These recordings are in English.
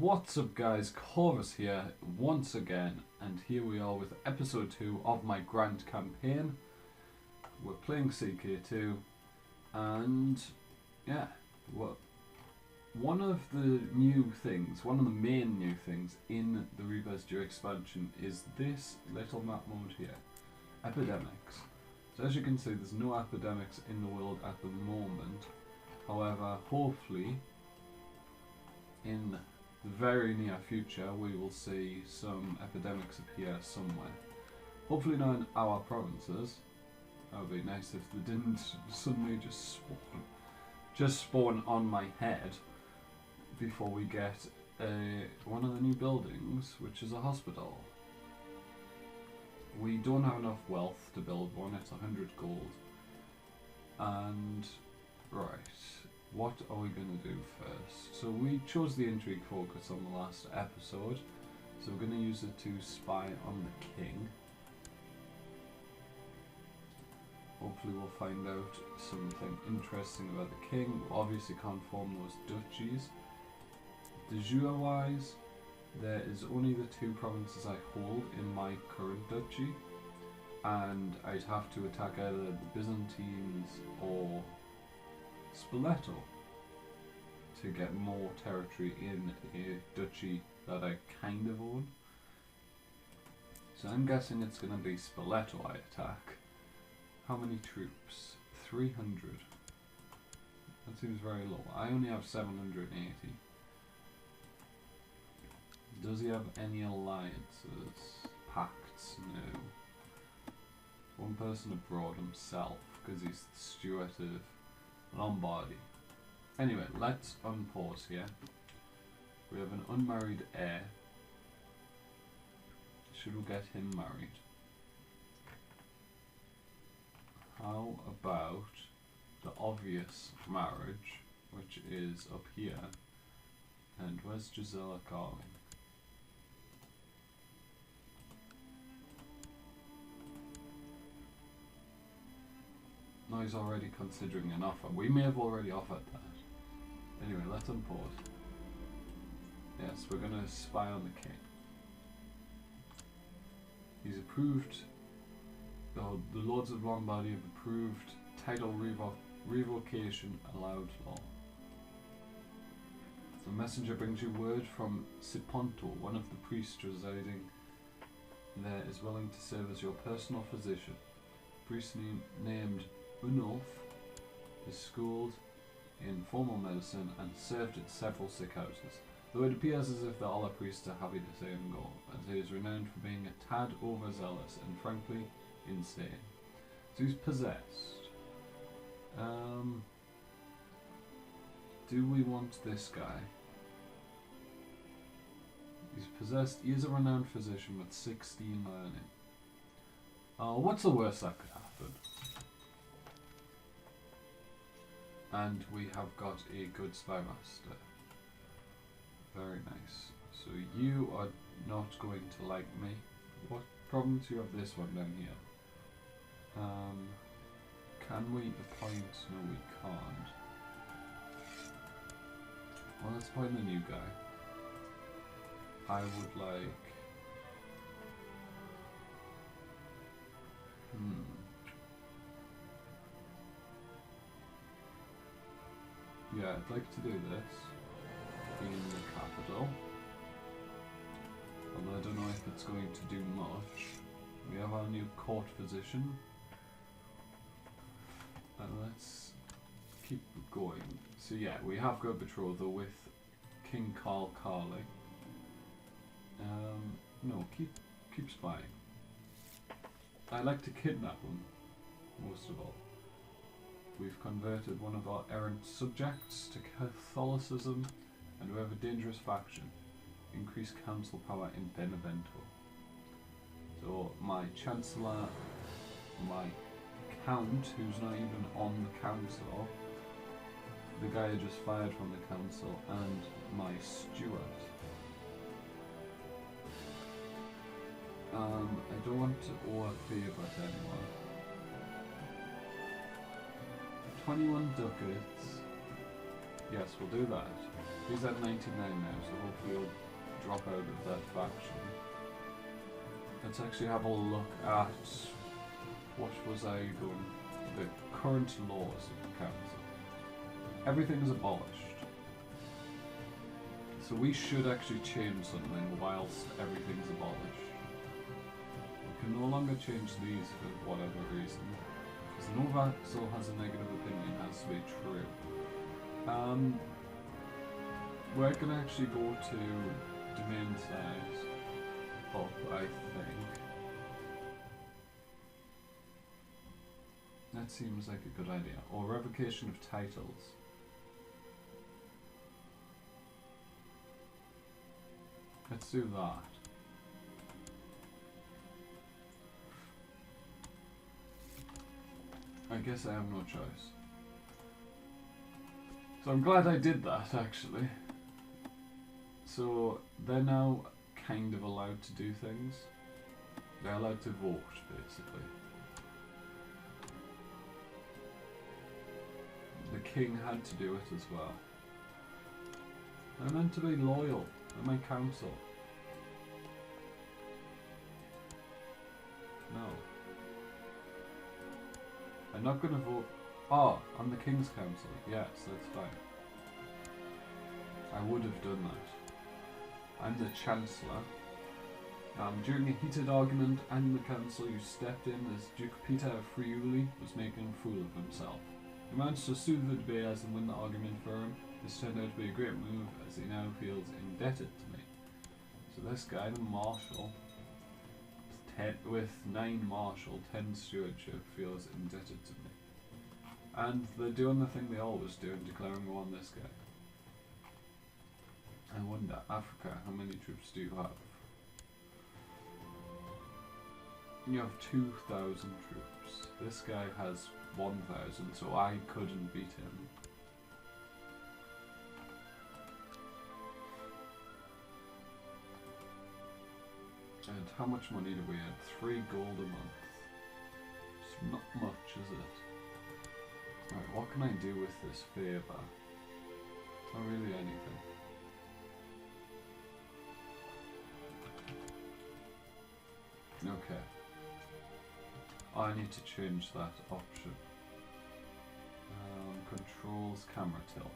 What's up guys, Chorus here once again, and here we are with episode 2 of my Grand campaign. We're playing CK2, and yeah, one of the main new things in the Reverse Geo expansion is this little map mode here, epidemics. So as you can see, there's no epidemics in the world at the moment. However, hopefully in the very near future we will see some epidemics appear somewhere. Hopefully not in our provinces. That would be nice if they didn't suddenly just spawn on my head before we get one of the new buildings, which is a hospital. We don't have enough wealth to build one, it's 100 gold. And right, what are we going to do first? So we chose the intrigue focus on the last episode, so we're going to use it to spy on the king. Hopefully we'll find out something interesting about the king. We obviously can't form those duchies. De jure wise, there is only the 2 provinces I hold in my current duchy, and I'd have to attack either the Byzantines or Spoleto to get more territory in a duchy that I kind of own. So I'm guessing it's going to be Spoleto I attack. How many troops? 300. That seems very low. I only have 780. Does he have any alliances? Pacts? No. One person abroad himself, because he's the steward of Lombardy. Anyway, let's unpause here. We have an unmarried heir. Should we get him married? How about the obvious marriage, which is up here? And where's Gisela Garling? No, he's already considering an offer. We may have already offered that. Anyway, let's unpause. Yes, we're going to spy on the king. He's approved. The Lords of Lombardy have approved title revocation allowed law. The messenger brings you word from Siponto, one of the priests residing there is willing to serve as your personal physician. A priest named Unulf is schooled in formal medicine and served at several sick houses, though it appears as if the other priests are happy to see him go, as he is renowned for being a tad overzealous and frankly insane. So he's possessed. Do we want this guy? He's possessed. He is a renowned physician with 16 learning. What's the worst that could happen? And we have got a good spy master. Very nice. So you are not going to like me. What province? You have this one down here. Can we appoint? No, we can't. Well, let's appoint the new guy. I would like... Yeah, I'd like to do this in the capital. Although I don't know if it's going to do much. We have our new court physician. And let's keep going. So yeah, we have got betrothal with King Carl Carly. No, keep spying. I like to kidnap them, most of all. We've converted one of our errant subjects to Catholicism, and we have a dangerous faction. Increased council power in Benevento. So my chancellor, my count, who's not even on the council, the guy I just fired from the council, and my steward. I don't want to owe a favour to anyone. 21 ducats. Yes, we'll do that. He's at 99 now, so hopefully we'll drop out of that faction. Let's actually have a look at what was I doing? The current laws of the council. Everything is abolished. So we should actually change something whilst everything's abolished. We can no longer change these for whatever reason. Because no vassal has a negative opinion, has to be true. We're going to actually go to domain size up, I think. That seems like a good idea. Or revocation of titles. Let's do that. I guess I have no choice. So I'm glad I did that, actually. So they're now kind of allowed to do things. They're allowed to vote, basically. The king had to do it as well. I'm meant to be loyal to my council. No. I'm not going to vote. Oh, I'm the King's Council. Yes, that's fine. I would have done that. I'm the Chancellor. During a heated argument and the council, you stepped in as Duke Peter of Friuli was making a fool of himself. He managed to soothe the debate and win the argument for him. This turned out to be a great move, as he now feels indebted to me. So this guy, the Marshal, with 9 Marshal, 10 Stewardship, feels indebted to me. And they're doing the thing they always do in declaring war on this guy. I wonder, Africa, how many troops do you have? You have 2,000 troops. This guy has 1,000, so I couldn't beat him. And how much money do we have? 3 gold a month. It's not much, is it? Right, what can I do with this favour? Not really anything. Okay. I need to change that option. Controls camera tilt.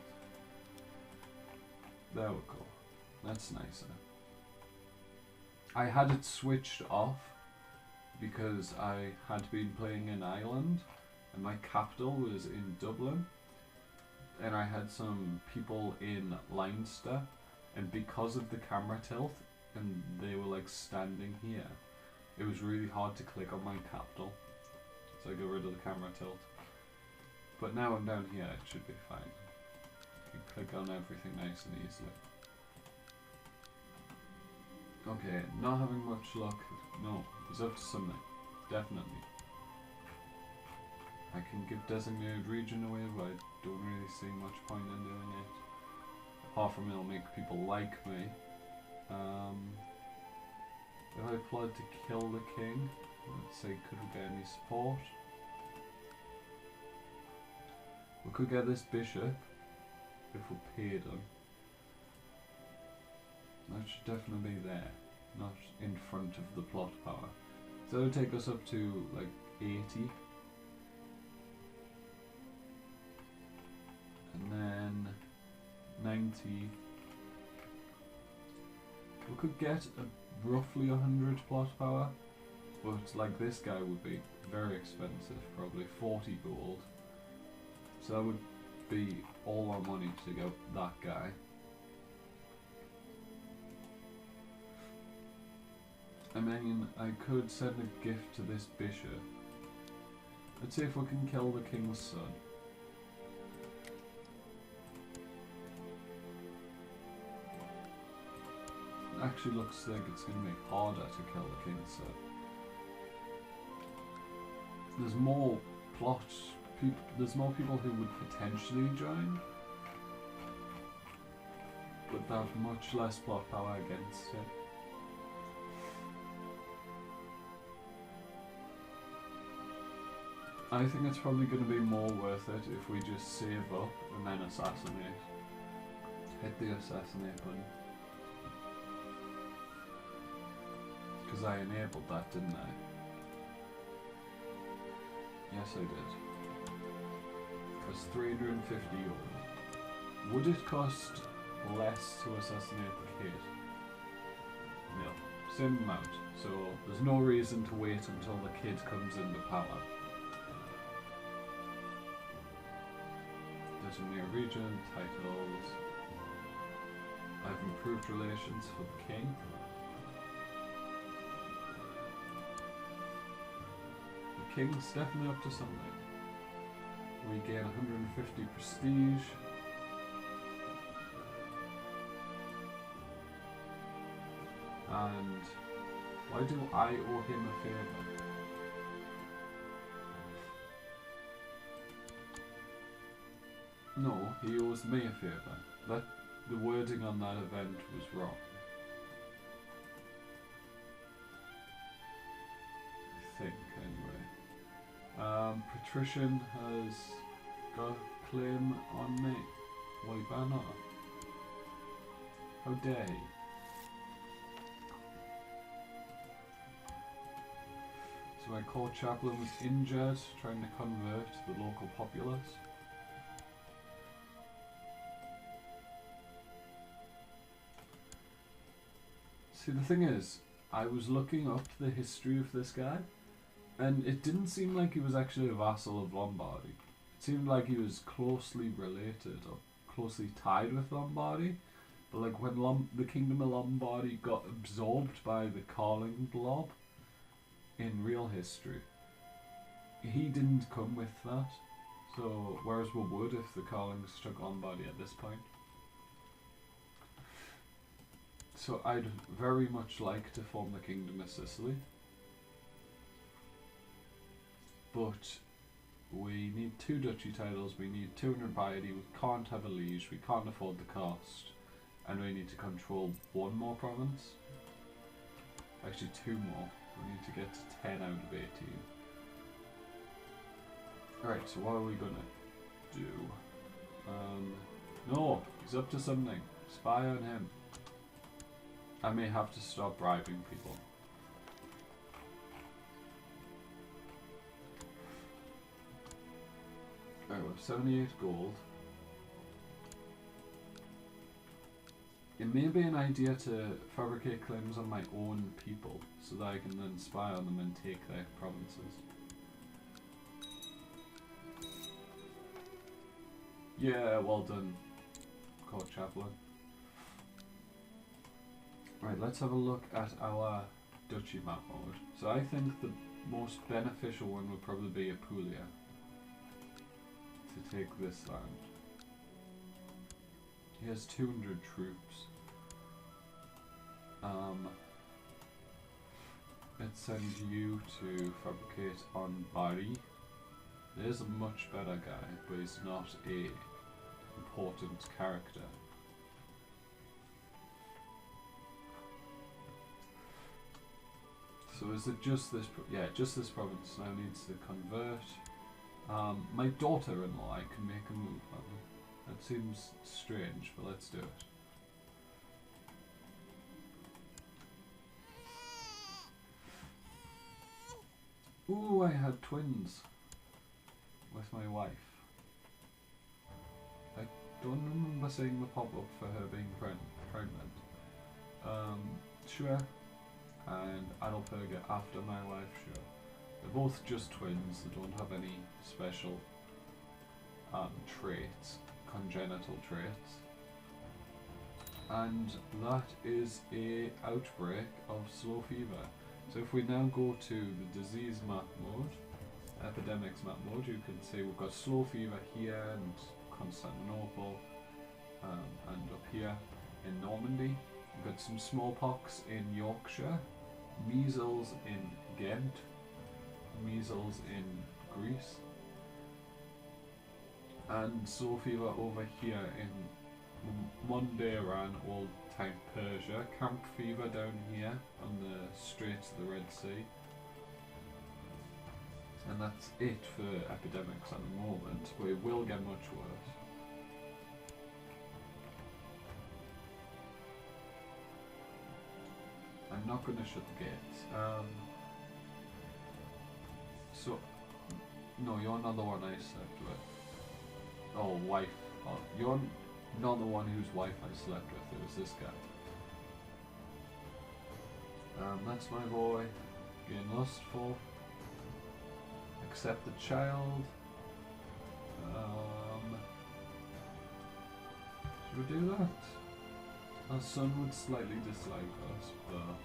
There we go. That's nicer. I had it switched off because I had been playing in Ireland and my capital was in Dublin and I had some people in Leinster, and because of the camera tilt and they were like standing here, it was really hard to click on my capital, so I got rid of the camera tilt. But now I'm down here, it should be fine. You can click on everything nice and easily. Okay, not having much luck. No, it's up to something. Definitely. I can give designated region away, but I don't really see much point in doing it. Apart from it'll make people like me. If I plot to kill the king, let's say, could we get any support? We could get this bishop if we paid him. That should definitely be there, not in front of the plot power. So that would take us up to like 80. And then 90. We could get roughly 100 plot power, but like this guy would be very expensive, probably 40 gold. So that would be all our money to get that guy. I mean, I could send a gift to this bishop. Let's see if we can kill the king's son. It actually looks like it's going to be harder to kill the king's son. There's more there's more people who would potentially join, but they have much less plot power against it. I think it's probably going to be more worth it if we just save up and then assassinate. Hit the assassinate button. because I enabled that, didn't I? Yes, I did. Cost 350 euro. Would it cost less to assassinate the kid? No. Same amount. So there's no reason to wait until the kid comes into power. There's a new region, titles. I've improved relations for the king. The king's definitely up to something. We gain 150 prestige. And why do I owe him a favour? No, he owes me a favour. The wording on that event was wrong. I think, anyway. Patrician has got a claim on me. Why banner? How dare he? So my court chaplain was injured trying to convert the local populace. See, the thing is, I was looking up the history of this guy, and it didn't seem like he was actually a vassal of Lombardy. It seemed like he was closely related or closely tied with Lombardy, but like when the Kingdom of Lombardy got absorbed by the Carling blob in real history, he didn't come with that. So, whereas we would if the Carlings took Lombardy at this point. So I'd very much like to form the Kingdom of Sicily, but we need 2 duchy titles, we need 200 piety, we can't have a liege, we can't afford the cost, and we need to control 1 more province. Actually 2 more, we need to get to 10 out of 18. Alright, so what are we gonna do? No, he's up to something. Spy on him. I may have to stop bribing people. Alright, we have 78 gold. It may be an idea to fabricate claims on my own people, so that I can then spy on them and take their provinces. Yeah, well done, Court Chaplain. Right, let's have a look at our duchy map mode. So I think the most beneficial one would probably be Apulia, to take this land. He has 200 troops. Let's send you to fabricate on Bari. There's a much better guy, but he's not a important character. So is it just this? Yeah, just this province now needs to convert. My daughter-in-law, I can make a move on. That seems strange, but let's do it. Ooh, I had twins with my wife. I don't remember seeing the pop-up for her being pregnant. Sure. And Adalperga after my wife, sure. They're both just twins, they don't have any special traits, congenital traits. And that is a outbreak of slow fever. So if we now go to the disease map mode, epidemics map mode, you can see we've got slow fever here and Constantinople, and up here in Normandy. We've got some smallpox in Yorkshire, measles in Ghent, measles in Greece, and slow fever over here in Mondairan, old time Persia, camp fever down here on the Straits of the Red Sea. And that's it for epidemics at the moment, but it will get much worse. I'm not going to shut the gates. So, no, you're not the one I slept with. Oh, wife. Oh, you're not the one whose wife I slept with. It was this guy. That's my boy. Getting lustful. Accept the child. Should we do that? Our son would slightly dislike us, but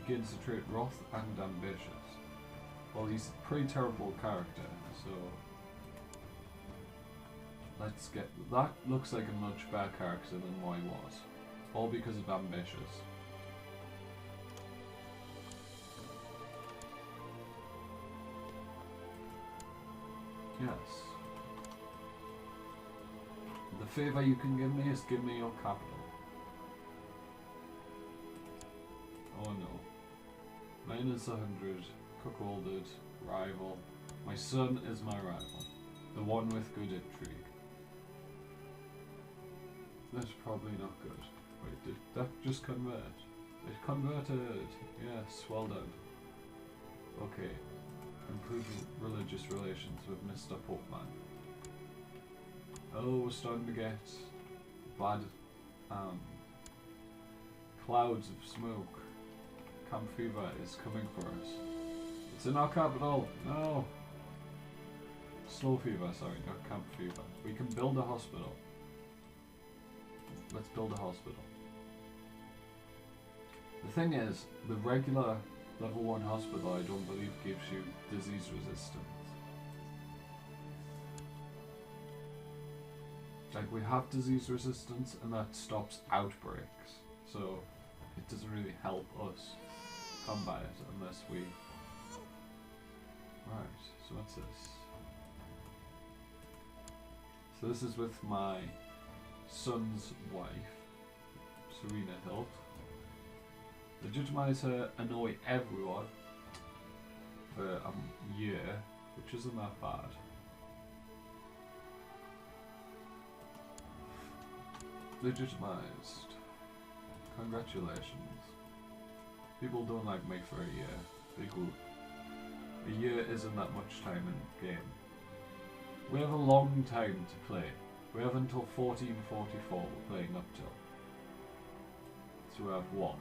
begins to trait wrath and ambitious. Well, he's a pretty terrible character, so let's get that. Looks like a much better character than what he was, all because of ambitious. Yes. The favour you can give me is give me your capital. Oh no. -100, cuckolded, rival. My son is my rival. The one with good intrigue. That's probably not good. Wait, did that just convert? It converted! Yes, well done. Okay. Improve religious relations with Mr. Portman. Oh, we're starting to get bad clouds of smoke. Camp fever is coming for us. It's in our capital! No! Slow fever, sorry, not camp fever. We can build a hospital. Let's build a hospital. The thing is, the regular level 1 hospital I don't believe gives you disease resistance. Like, we have disease resistance and that stops outbreaks, so it doesn't really help us combat it unless we... Right, so what's this? So this is with my son's wife, Serena Hilt. Legitimize her, annoy everyone for a year, which isn't that bad. Legitimized. Congratulations. People don't like me for a year. They go. A year isn't that much time in the game. We have a long time to play. We have until 1444 we're playing up till. So we have what?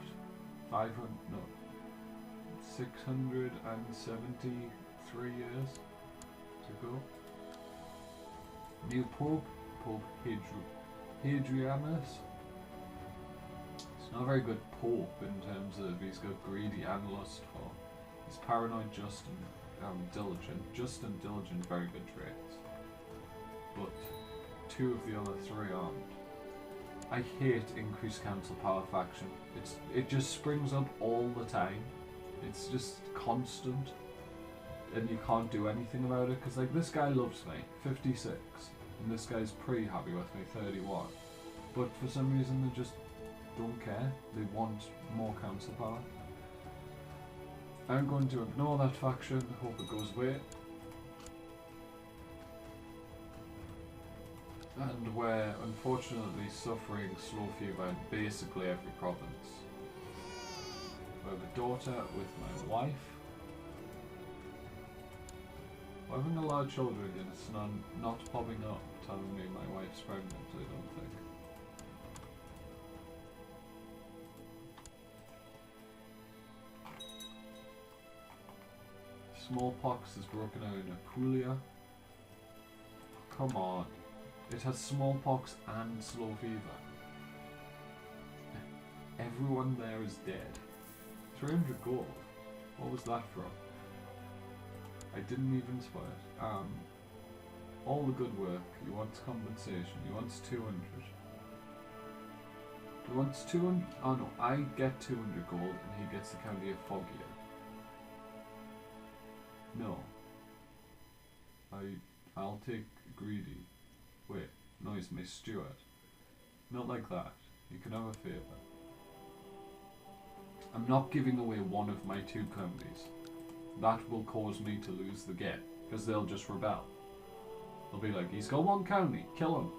673 years to go. New Pope, Pope Hadrianus. He's not a very good Pope in terms of he's got greedy and lustful. He's paranoid, just and diligent. Just and diligent, very good traits. But 2 of the other 3 aren't. I hate increased council power faction. It just springs up all the time. It's just constant, and you can't do anything about it. Because like this guy loves me, 56, and this guy's pretty happy with me, 31. But for some reason they just don't care. They want more council power. I'm going to ignore that faction. Hope it goes away. And we're unfortunately suffering slow fever in basically every province. I have a daughter with my wife. We're having a lot of children and it's not popping up telling me my wife's pregnant, I don't think. Smallpox is broken out in Apulia. Come on. It has smallpox and slow fever. Everyone there is dead. 300 gold. What was that from? I didn't even spot it. All the good work. He wants compensation. He wants 200. He wants 200. Oh no, I get 200 gold and he gets the county of Foggia. No. I'll take greedy. Wait, no, he's my steward. Not like that. You can have a favour. I'm not giving away one of my 2 counties. That will cause me to lose the game, because they'll just rebel. They'll be like, he's got 1 county, kill him.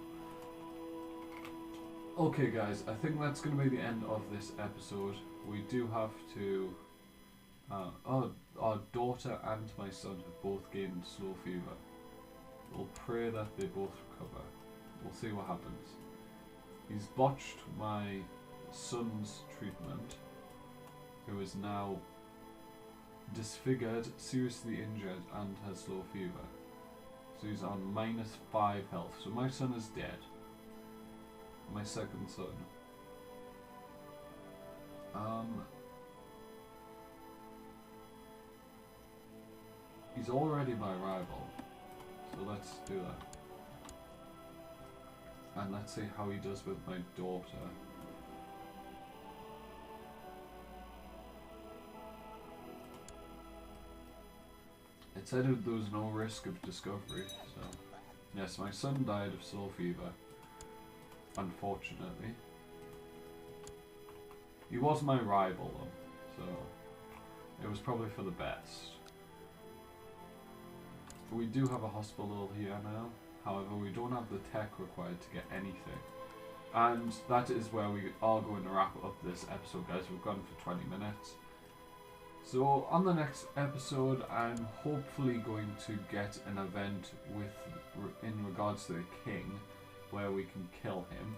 Okay guys, I think that's going to be the end of this episode. We do have to... our daughter and my son have both gained slow fever. We'll pray that they both recover. We'll see what happens. He's botched my son's treatment, who is now disfigured, seriously injured, and has slow fever. So he's on -5 health. So my son is dead. My second son. He's already my rival. So let's do that. And let's see how he does with my daughter. It said there was no risk of discovery, so... Yes, my son died of slow fever. Unfortunately. He was my rival though, so... It was probably for the best. We do have a hospital here now. However, we don't have the tech required to get anything. And that is where we are going to wrap up this episode, guys. We've gone for 20 minutes. So, on the next episode, I'm hopefully going to get an event in regards to the king, where we can kill him.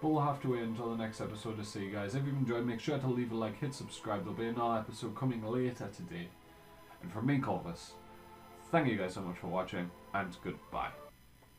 But we'll have to wait until the next episode to see, guys. If you've enjoyed, make sure to leave a like, hit subscribe. There'll be another episode coming later today. And from me, Corvus, thank you guys so much for watching, and goodbye.